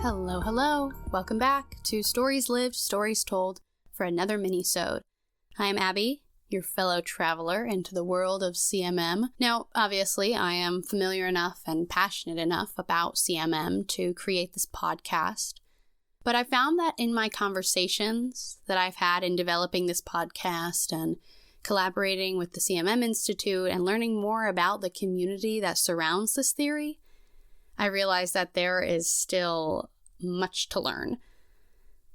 Hello, hello. Welcome back to Stories Lived, Stories Told for another mini-sode. I am Abbie, your fellow traveler into the world of CMM. Now, obviously, I am familiar enough and passionate enough about CMM to create this podcast, but I found that in my conversations that I've had in developing this podcast and collaborating with the CMM Institute and learning more about the community that surrounds this theory, I realized that there is still much to learn.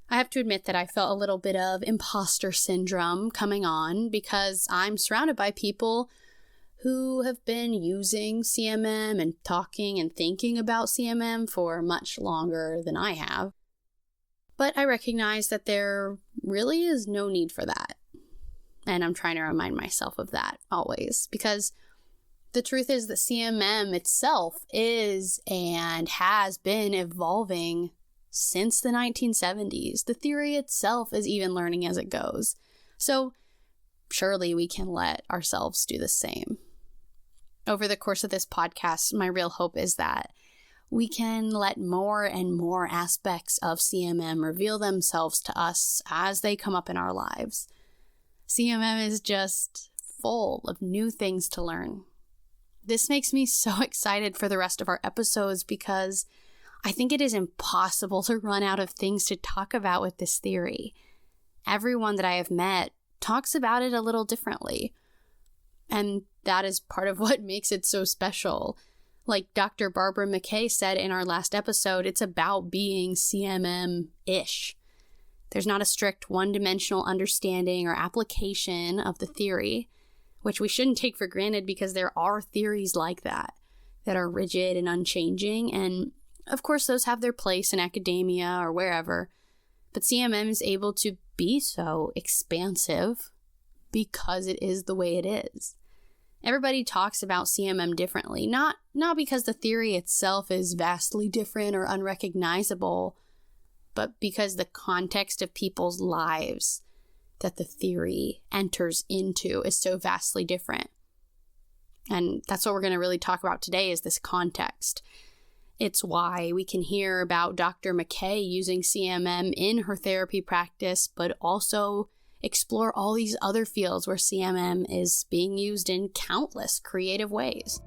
I have to admit that I felt a little bit of imposter syndrome coming on because I'm surrounded by people who have been using CMM and talking and thinking about CMM for much longer than I have. But I recognize that there really is no need for that. And I'm trying to remind myself of that always, because the truth is that CMM itself is and has been evolving since the 1970s. The theory itself is even learning as it goes. So surely we can let ourselves do the same. Over the course of this podcast, my real hope is that we can let more and more aspects of CMM reveal themselves to us as they come up in our lives. CMM is just full of new things to learn. This makes me so excited for the rest of our episodes because I think it is impossible to run out of things to talk about with this theory. Everyone that I have met talks about it a little differently. And that is part of what makes it so special. Like Dr. Barbara McKay said in our last episode, it's about being CMM-ish. There's not a strict one-dimensional understanding or application of the theory, which we shouldn't take for granted because there are theories like that are rigid and unchanging. And of course, those have their place in academia or wherever. But CMM is able to be so expansive because it is the way it is. Everybody talks about CMM differently, not because the theory itself is vastly different or unrecognizable, but because the context of people's lives that the theory enters into is so vastly different. And that's what we're going to really talk about today is this context. It's why we can hear about Dr. McKay using CMM in her therapy practice, but also explore all these other fields where CMM is being used in countless creative ways.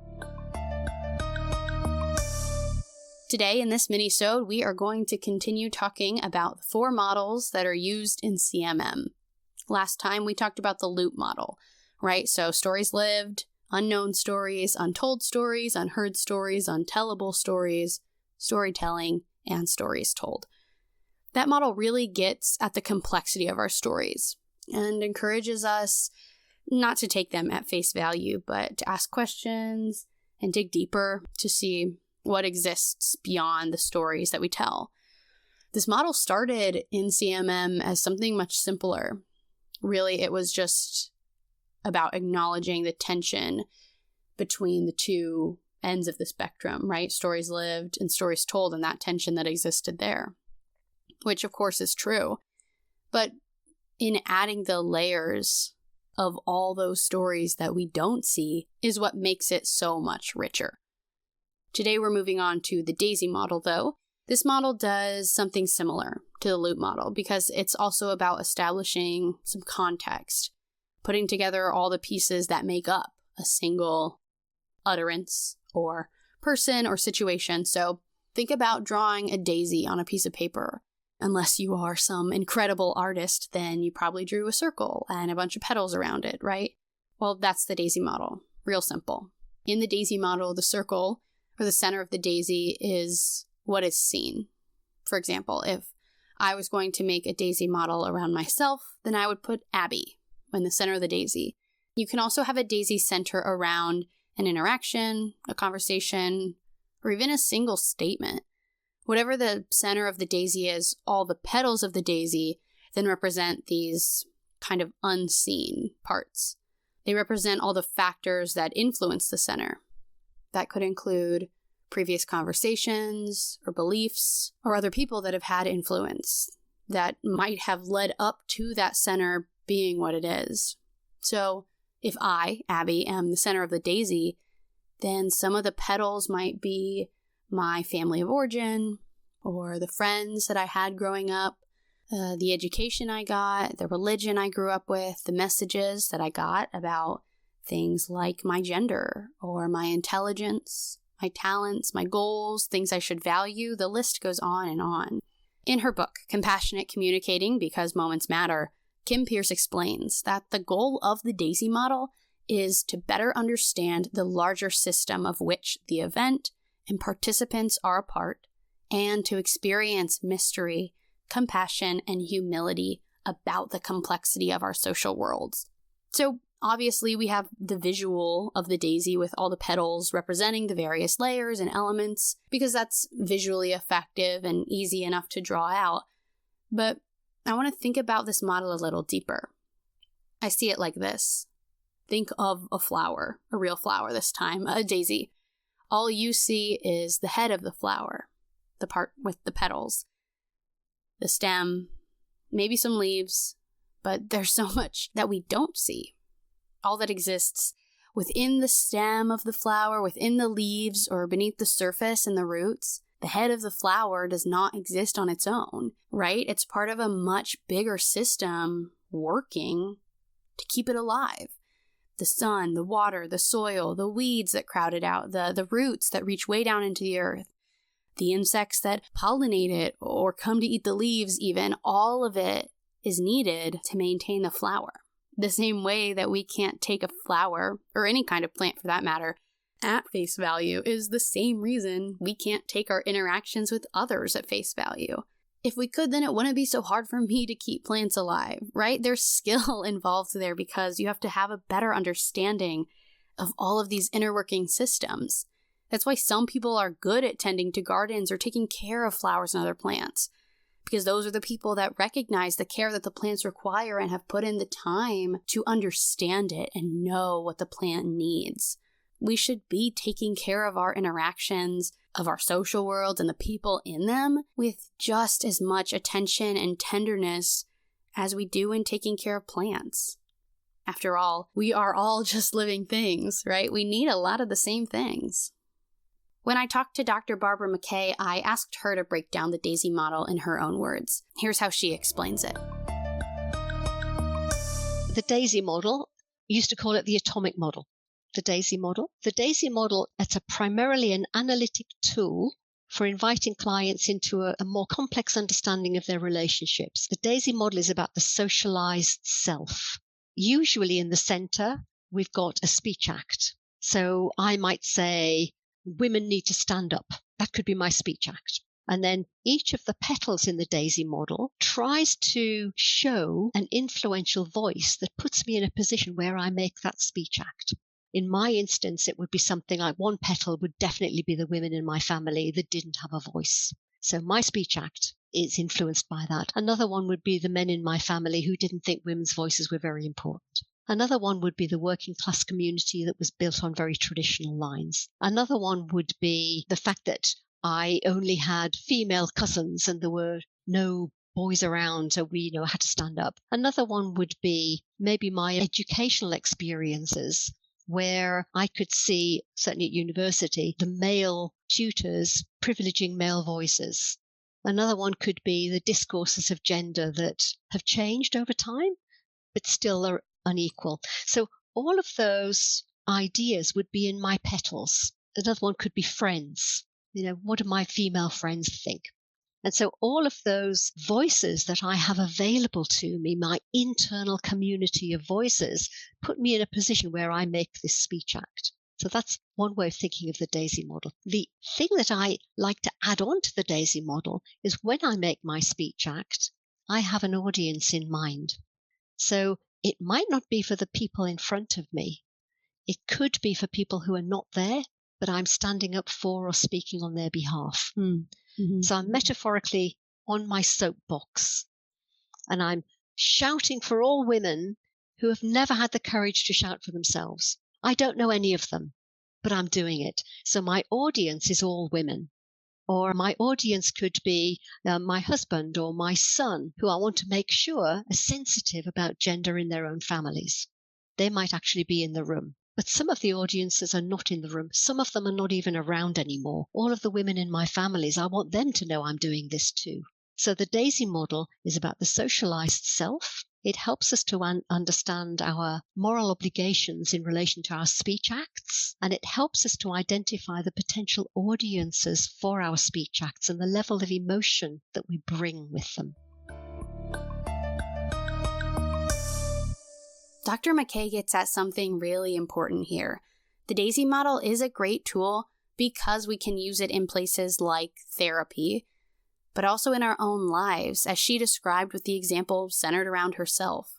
Today in this mini-sode, we are going to continue talking about the 4 models that are used in CMM. Last time we talked about the loop model, right? So stories lived, unknown stories, untold stories, unheard stories, untellable stories, storytelling, and stories told. That model really gets at the complexity of our stories and encourages us not to take them at face value, but to ask questions and dig deeper to see what exists beyond the stories that we tell. This model started in CMM as something much simpler. Really, it was just about acknowledging the tension between the two ends of the spectrum, right? Stories lived and stories told, and that tension that existed there, which of course is true. But in adding the layers of all those stories that we don't see is what makes it so much richer. Today we're moving on to the DAISY model, though. This model does something similar to the loop model because it's also about establishing some context, putting together all the pieces that make up a single utterance or person or situation. So think about drawing a daisy on a piece of paper. Unless you are some incredible artist, then you probably drew a circle and a bunch of petals around it, right? Well, that's the daisy model. Real simple. In the daisy model, the circle or the center of the daisy is what is seen. For example, if I was going to make a daisy model around myself, then I would put Abbie in the center of the daisy. You can also have a daisy center around an interaction, a conversation, or even a single statement. Whatever the center of the daisy is, all the petals of the daisy then represent these kind of unseen parts. They represent all the factors that influence the center. That could include previous conversations or beliefs or other people that have had influence that might have led up to that center being what it is. So if I, Abbie, am the center of the daisy, then some of the petals might be my family of origin, or the friends that I had growing up, the education I got, the religion I grew up with, the messages that I got about things like my gender or my intelligence, my talents, my goals, things I should value. The list goes on and on. In her book, Compassionate Communicating Because Moments Matter, Kim Pierce explains that the goal of the DAISY model is to better understand the larger system of which the event and participants are a part, and to experience mystery, compassion, and humility about the complexity of our social worlds. So obviously we have the visual of the daisy with all the petals representing the various layers and elements, because that's visually effective and easy enough to draw out. But I want to think about this model a little deeper. I see it like this. Think of a flower, a real flower this time, a daisy. All you see is the head of the flower, the part with the petals, the stem, maybe some leaves, but there's so much that we don't see. All that exists within the stem of the flower, within the leaves, or beneath the surface and the roots, the head of the flower does not exist on its own, right? It's part of a much bigger system working to keep it alive. The sun, the water, the soil, the weeds that crowd it out, the roots that reach way down into the earth, the insects that pollinate it or come to eat the leaves even, all of it is needed to maintain the flower. The same way that we can't take a flower, or any kind of plant for that matter, at face value is the same reason we can't take our interactions with others at face value. If we could, then it wouldn't be so hard for me to keep plants alive, right? There's skill involved there because you have to have a better understanding of all of these inner working systems. That's why some people are good at tending to gardens or taking care of flowers and other plants, because those are the people that recognize the care that the plants require and have put in the time to understand it and know what the plant needs. We should be taking care of our interactions, of our social worlds and the people in them with just as much attention and tenderness as we do in taking care of plants. After all, we are all just living things, right? We need a lot of the same things. When I talked to Dr. Barbara McKay, I asked her to break down the DAISY model in her own words. Here's how she explains it. The DAISY model, used to call it the atomic model. The DAISY model. The DAISY model, it's primarily an analytic tool for inviting clients into a more complex understanding of their relationships. The DAISY model is about the socialized self. Usually in the center, we've got a speech act. So I might say, women need to stand up. That could be my speech act. And then each of the petals in the DAISY model tries to show an influential voice that puts me in a position where I make that speech act. In my instance, it would be something like one petal would definitely be the women in my family that didn't have a voice. So my speech act is influenced by that. Another one would be the men in my family who didn't think women's voices were very important. Another one would be the working class community that was built on very traditional lines. Another one would be the fact that I only had female cousins and there were no boys around, so we had to stand up. Another one would be maybe my educational experiences, where I could see, certainly at university, the male tutors privileging male voices. Another one could be the discourses of gender that have changed over time, but still are unequal. So all of those ideas would be in my petals. Another one could be friends. What do my female friends think? And so all of those voices that I have available to me, my internal community of voices, put me in a position where I make this speech act. So that's one way of thinking of the DAISY model. The thing that I like to add on to the DAISY model is when I make my speech act, I have an audience in mind. So it might not be for the people in front of me. It could be for people who are not there, but I'm standing up for or speaking on their behalf. Mm-hmm. So I'm metaphorically on my soapbox, and I'm shouting for all women who have never had the courage to shout for themselves. I don't know any of them, but I'm doing it. So my audience is all women. Or my audience could be my husband or my son, who I want to make sure are sensitive about gender in their own families. They might actually be in the room. But some of the audiences are not in the room. Some of them are not even around anymore. All of the women in my families, I want them to know I'm doing this too. So the DAISY model is about the socialized self. It helps us to understand our moral obligations in relation to our speech acts, and it helps us to identify the potential audiences for our speech acts and the level of emotion that we bring with them. Dr. McKay gets at something really important here. The DAISY model is a great tool because we can use it in places like therapy, but also in our own lives, as she described with the example centered around herself.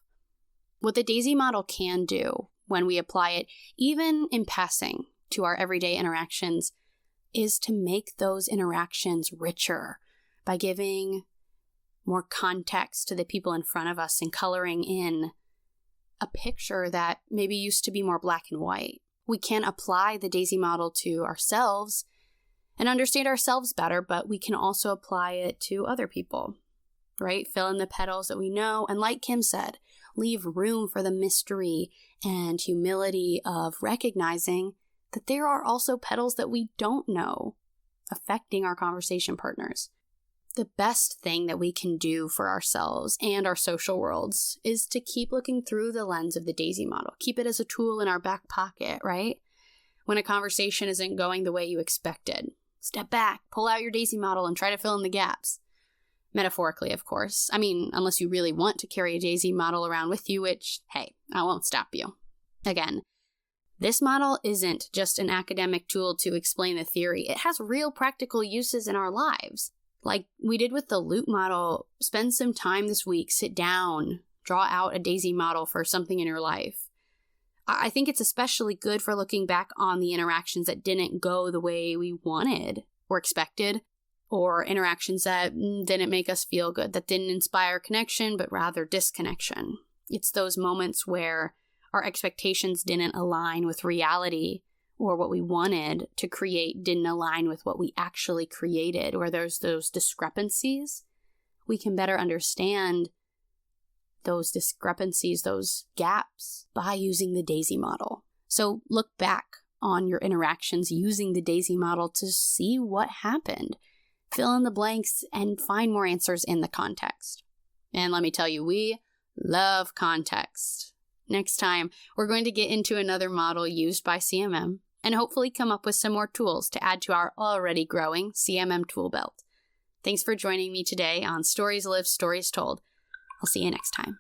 What the DAISY model can do when we apply it, even in passing to our everyday interactions, is to make those interactions richer by giving more context to the people in front of us and coloring in a picture that maybe used to be more black and white. We can apply the DAISY model to ourselves and understand ourselves better, but we can also apply it to other people, right? Fill in the petals that we know, and like Kim said, leave room for the mystery and humility of recognizing that there are also petals that we don't know affecting our conversation partners. The best thing that we can do for ourselves and our social worlds is to keep looking through the lens of the DAISY model. Keep it as a tool in our back pocket, right? When a conversation isn't going the way you expected, step back, pull out your DAISY model, and try to fill in the gaps. Metaphorically, of course. I mean, unless you really want to carry a DAISY model around with you, which, hey, I won't stop you. Again, this model isn't just an academic tool to explain the theory. It has real practical uses in our lives. Like we did with the loop model, spend some time this week, sit down, draw out a DAISY model for something in your life. I think it's especially good for looking back on the interactions that didn't go the way we wanted or expected, or interactions that didn't make us feel good, that didn't inspire connection, but rather disconnection. It's those moments where our expectations didn't align with reality, or what we wanted to create didn't align with what we actually created, where there's those discrepancies. We can better understand those discrepancies, those gaps, by using the DAISY model. So look back on your interactions using the DAISY model to see what happened. Fill in the blanks and find more answers in the context. And let me tell you, we love context. Next time, we're going to get into another model used by CMM and hopefully come up with some more tools to add to our already growing CMM tool belt. Thanks for joining me today on Stories Lived, Stories Told. I'll see you next time.